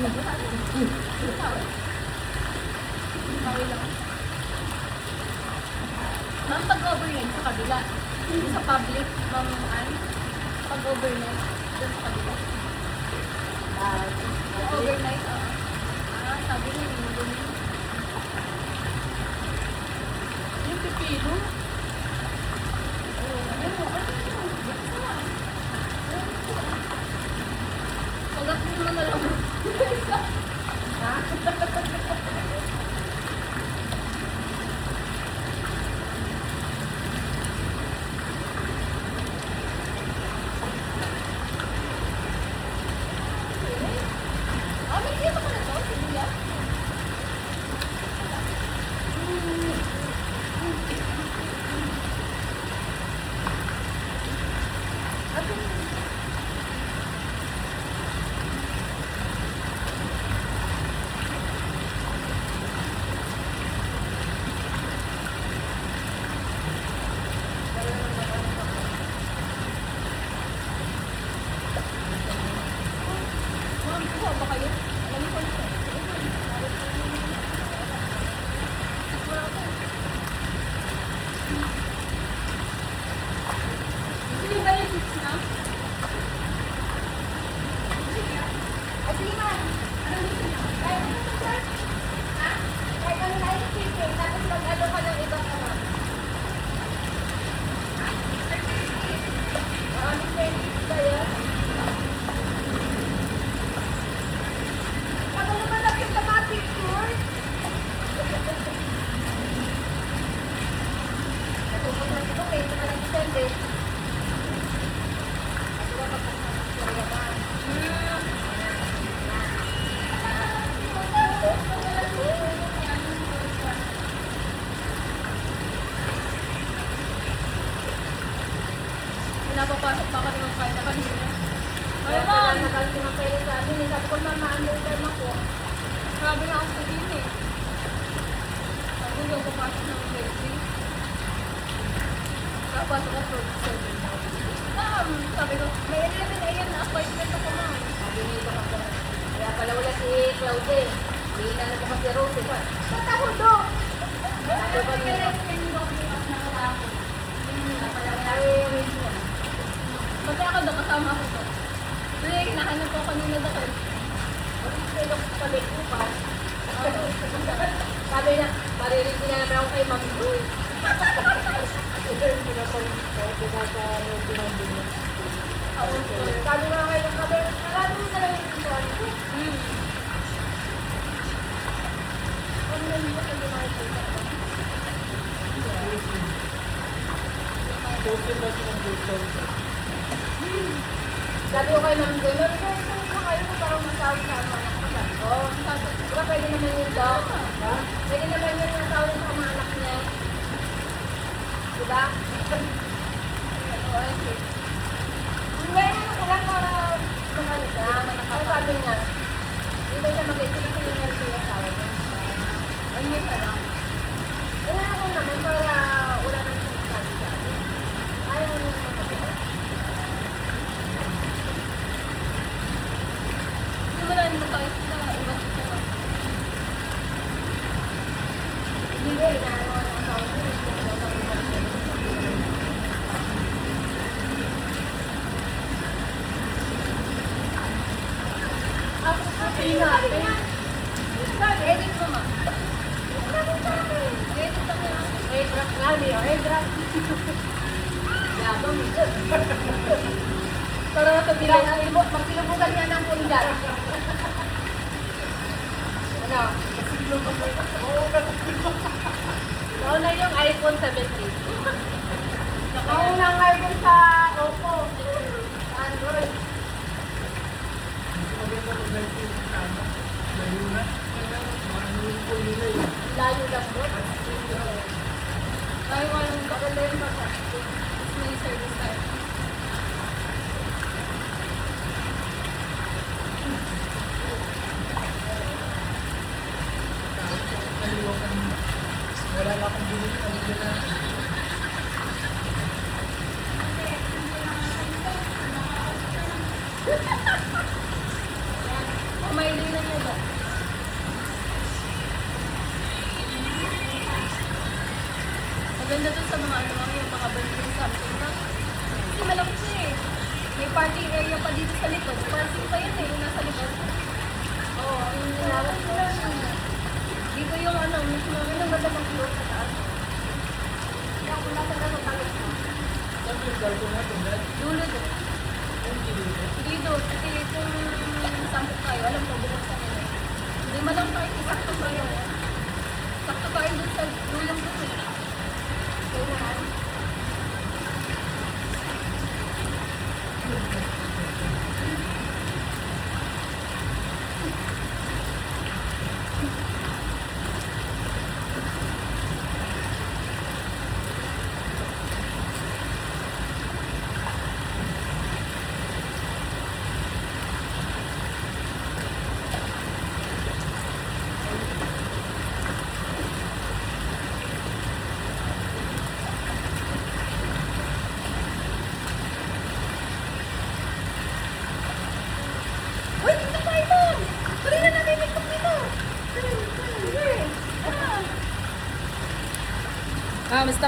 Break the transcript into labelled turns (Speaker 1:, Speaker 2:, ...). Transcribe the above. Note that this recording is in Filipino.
Speaker 1: Ma'am, pag-overnight sa kabila. Sa public, ma'am, pag-overnight doon sa kabila. Overnight, sabi niya, yung pipilo. Pagkat mo na lang. Ha? Napapasok pa kami ng kanya kanina. Ay, ma'am! Nakalit na kayo sa amin. Sabi ko na ma-undertime ako. Grabe na ako sa din eh. Sabi ko yung papasok ng blessing. Napasok ako sa din. Ma'am! Sabi ko, may 11 a.m. na appointment ako, ma'am. Sabi niyo ito kasi. Kaya pala wala si Claude. Hindi na nabukas si Rose. Ba't ako do? Sabi ko niya. Kasi ako daw kasama ko to. Kasi hinahanap ko kanina daw kayo. Kasi yung palit ko pa. Sabi na, maririnig na naman ako kay Ma'am Joy. Sabi na kayo ng kabe, marami mo talaga yung pintuan ko. Ano na yung kasi makikita ko? Sabi ko kay Ma'am Joy, saan ka kayo kung parang masawi sa mga anak ko? Oo, diba pwede naman yun daw? Pwede naman yun masawi sa mga anak niya. Diba? Hindi, ano ko lang para makalita. Ang sabi niya, dito siya mag-isip kasi yung nalito yung asawa niya. Ano yun ka lang? Wala ako naman para wala nang sinasabi sa akin. Ayaw niya naman ako. Wala naman tayo sa iba sa hindi, inaano ang asawa niya. Edit mo ma. Edit mo na. Airdrop nga niyo. Airdrop. Yabang. Para sa bilang ang ilbo. Magsilubugan niya ng pundan. Ano? Nauna yung iPhone 17. Nauna ang iPhone sa Oppo. Android. Layo lang mo. Ay, walang maganda yung baka. May service tayo.
Speaker 2: Wala na akong bilhin kanina na.
Speaker 1: Kumailin na niya ba? Maganda to sa mga ano, yung mga birthday something na. Kasi malaki siya eh. May party area pa dito sa likod. Parking pa yan eh, yung nasa likod. Oo, ang nilawat ko. Dito yung ano, mas maganda mag-floor sa taas. Kaya kung nasa na matangit mo.
Speaker 2: Saan yung garden natin, Dad?
Speaker 1: Dulo doon. Dito, kasi kung sampok kayo, alam ko, buksan nila. Hindi man lang tayo, sakto kayo. Sakto kayo doon sa dulong doon eh. Kailangan. Uy, dito tayo ito! Tuloy na natin yung makeup dito! Ah,
Speaker 3: Ah, basta